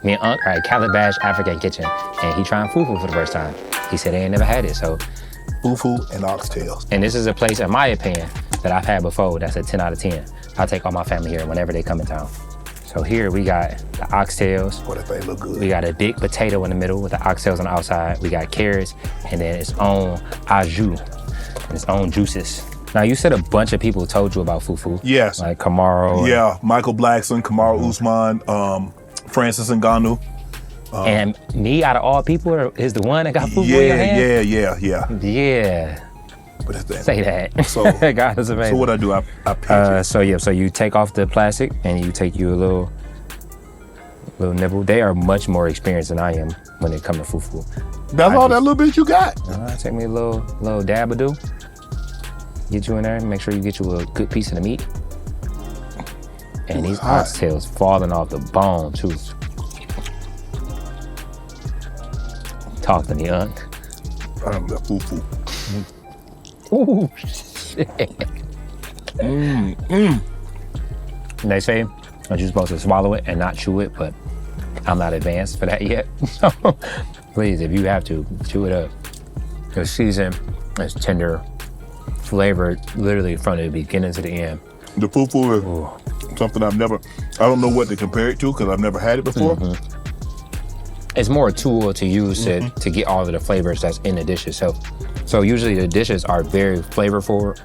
me and Unc are at Calabash African Kitchen, and he trying fufu for the first time. He said he ain't never had it, so. Fufu and oxtails. And this is a place, in my opinion, that I've had before that's a 10 out of 10. I take all my family here whenever they come in town. So here we got the oxtails. Boy, that thing look good. We got a big potato in the middle with the oxtails on the outside. We got carrots, and then its own au jus, its own juices. Now, you said a bunch of people told you about fufu. Yes. Like Kamaro. Yeah, Michael Blackson, Kamaru Usman, Francis Ngannou. And me, out of all people, is the one that got fufu in your hand? Yeah. But say that. So, God is amazing. So what I do, I pinch it. So you take off the plastic and you take you a little nibble. They are much more experienced than I am when it comes to fufu. That's all that little bit you got? Take me a little dab-a-do. Get you in there and make sure you get you a good piece of the meat. And these oxtails falling off the bone too. Talk to me, Unc. I'm the fufu. Ooh, shit. They say that you're supposed to swallow it and not chew it, but I'm not advanced for that yet. So please, if you have to, chew it up. It's seasoned, it's tender, flavored literally from the beginning to the end. The fufu is something I don't know what to compare it to because I've never had it before. It's more a tool to use to get all of the flavors that's in the dish itself. So usually the dishes are very flavorful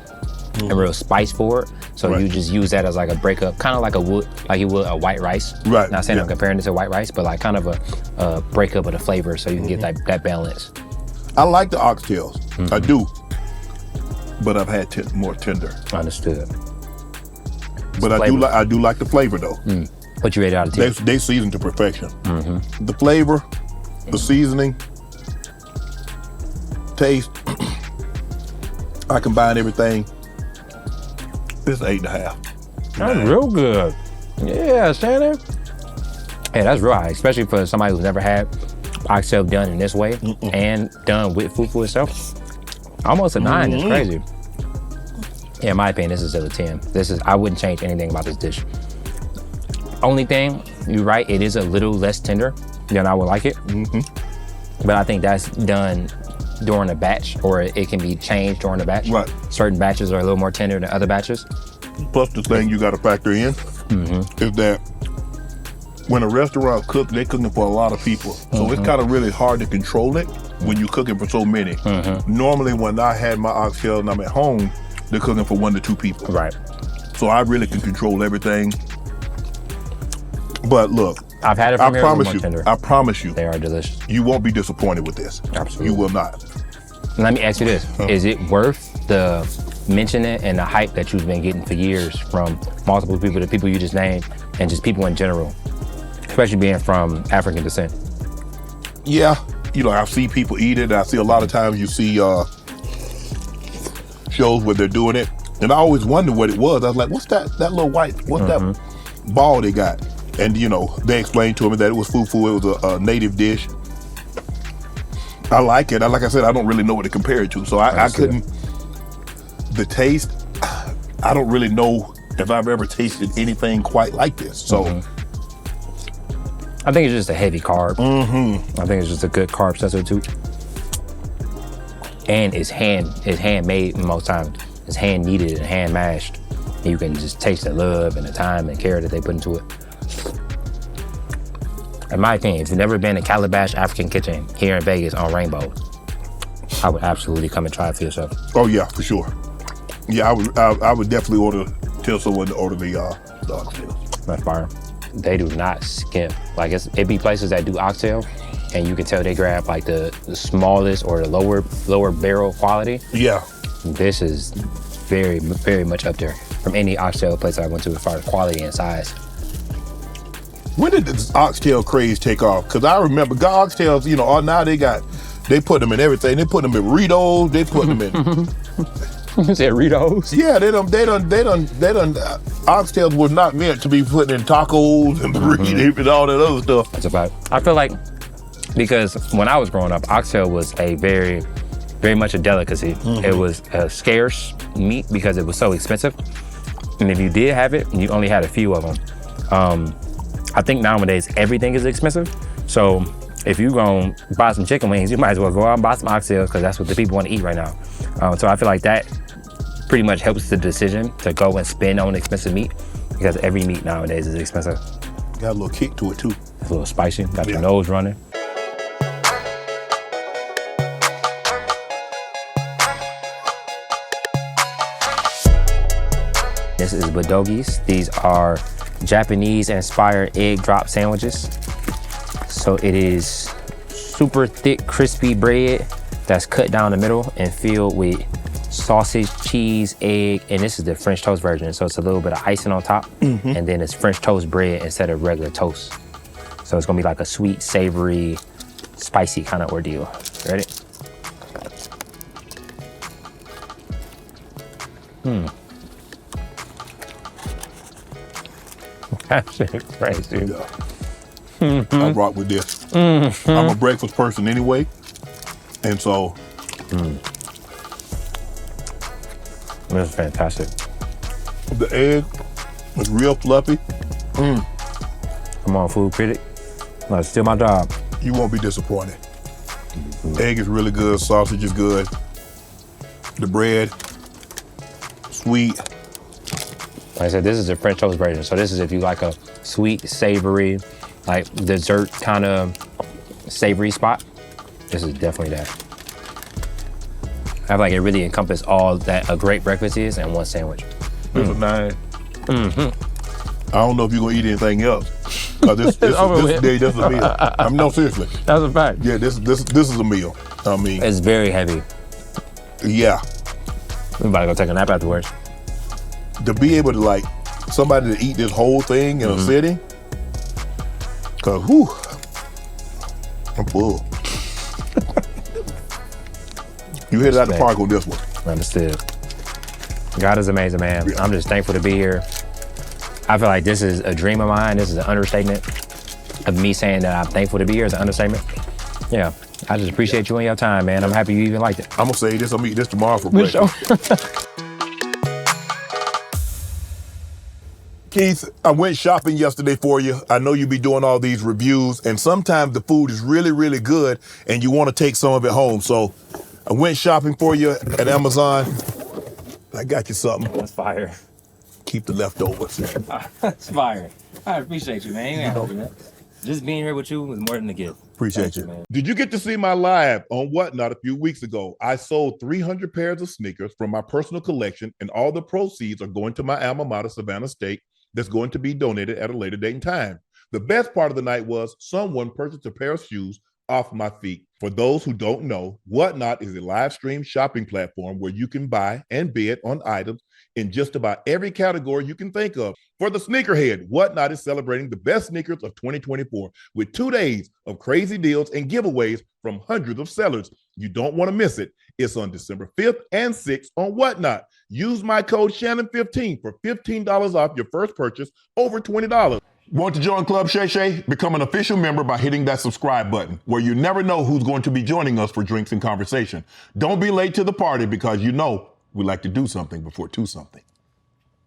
and real spice forward. So you just use that as like a breakup, kind of like you would a white rice. Right. Not saying I'm comparing it to white rice, but like kind of a breakup of the flavor so you can get that balance. I like the oxtails. I do. But I've had more tender. Understood. But I do like the flavor though. What you rate it out of 10? They season to perfection. The flavor, the seasoning, taste, I combine everything. It's 8.5. That's real good. Yeah, Shannon. Hey, that's real high, especially for somebody who's never had oxtail done in this way and done with fufu itself. Almost a 9, it's crazy. Yeah, in my opinion, this is still a 10. I wouldn't change anything about this dish. Only thing, you're right, it is a little less tender than I would like it. But I think that's done during a batch, or it can be changed during a batch. Right. Certain batches are a little more tender than other batches. Plus the thing you got to factor in is that when a restaurant cooks, they're cooking for a lot of people. So it's kind of really hard to control it when you're cooking for so many. Normally when I had my oxtail and I'm at home, they're cooking for 1 to 2 people. Right. So I really can control everything. But look, I've had it from here. I promise you, they are delicious. You won't be disappointed with this. Absolutely. You will not. Let me ask you this. Is it worth the mentioning and the hype that you've been getting for years from multiple people, the people you just named, and just people in general, especially being from African descent? Yeah. I see people eat it. I see a lot of times you see shows where they're doing it. And I always wonder what it was. I was like, what's that little white, what's that ball they got? And they explained to me that it was fufu. It was a native dish. I like it. Like I said, I don't really know what to compare it to. So I couldn't, the taste, I don't really know if I've ever tasted anything quite like this. So I think it's just a heavy carb. I think it's just a good carb substitute. And it's handmade most times. It's hand kneaded and hand mashed. And you can just taste the love and the time and care that they put into it. In my opinion, if you've never been to Calabash African Kitchen here in Vegas on Rainbow, I would absolutely come and try it for yourself. Oh yeah, for sure. Yeah, I would definitely tell someone to order the oxtails. That's fire. They do not skimp. Like it be places that do oxtail, and you can tell they grab like the smallest or the lower barrel quality. Yeah. This is very, very much up there from any oxtail place I went to as far as quality and size. When did this oxtail craze take off? Because I remember oxtails, now they put them in everything. They put them in Ritos. They put them in. You said Ritos? Yeah, they done. Oxtails were not meant to be put in tacos and burritos and all that other stuff. That's a fact. I feel like because when I was growing up, oxtail was a very, very much a delicacy. It was a scarce meat because it was so expensive. And if you did have it, you only had a few of them. I think nowadays everything is expensive. So if you're gonna buy some chicken wings, you might as well go out and buy some oxtails because that's what the people want to eat right now. So I feel like that pretty much helps the decision to go and spend on expensive meat because every meat nowadays is expensive. Got a little kick to it too. It's a little spicy, got your nose running. This is badogis. These are Japanese-inspired egg drop sandwiches. So it is super thick, crispy bread that's cut down the middle and filled with sausage, cheese, egg, and this is the French toast version. So it's a little bit of icing on top, and then it's French toast bread instead of regular toast. So it's gonna be like a sweet, savory, spicy kind of ordeal. Ready? That shit crazy. Yeah. I rock with this. I'm a breakfast person anyway, and so This is fantastic. the egg is real fluffy. Come on, food critic. No, it's still my job. You won't be disappointed. Egg is really good. Sausage is good. The bread, sweet. Like I said, this is the French toast version. So this is if you like a sweet, savory, like dessert kind of savory spot. This is definitely that. I feel like it really encompasses all that a great breakfast is in one sandwich. This is nice. I don't know if you're gonna eat anything else. This day, this is a meal. I mean, no, seriously. That's a fact. Yeah, this is a meal. I mean, It's very heavy. yeah. We about to go take a nap afterwards. To be able to like somebody to eat this whole thing in a sitting, cause whew, I'm full. You hit it out the park on this one. Understood. God is amazing, man. Yeah. I'm just thankful to be here. I feel like this is a dream of mine. This is an understatement of me saying that I'm thankful to be here is an understatement. Yeah, I just appreciate you and your time, man. I'm happy you even liked it. I'm gonna say this. I'm gonna eat this tomorrow for breakfast. Keith, I went shopping yesterday for you. I know you be doing all these reviews, and sometimes the food is really, really good, and you want to take some of it home. So I went shopping for you at Amazon. I got you something. That's fire. Keep the leftovers. That's fire. I appreciate you, man. Just being here with you was more than a gift. Appreciate you. Man. Did you get to see my live on Whatnot a few weeks ago? I sold 300 pairs of sneakers from my personal collection, and all the proceeds are going to my alma mater, Savannah State, that's going to be donated at a later date and time. The best part of the night was someone purchased a pair of shoes off my feet. For those who don't know, Whatnot is a live stream shopping platform where you can buy and bid on items in just about every category you can think of. For the sneakerhead, Whatnot is celebrating the best sneakers of 2024 with 2 days of crazy deals and giveaways from hundreds of sellers. You don't want to miss it. It's on December 5th and 6th on Whatnot. Use my code Shannon15 for $15 off your first purchase over $20. Want to join Club Shay Shay? Become an official member by hitting that subscribe button, where you never know who's going to be joining us for drinks and conversation. Don't be late to the party because you know we like to do something before two something.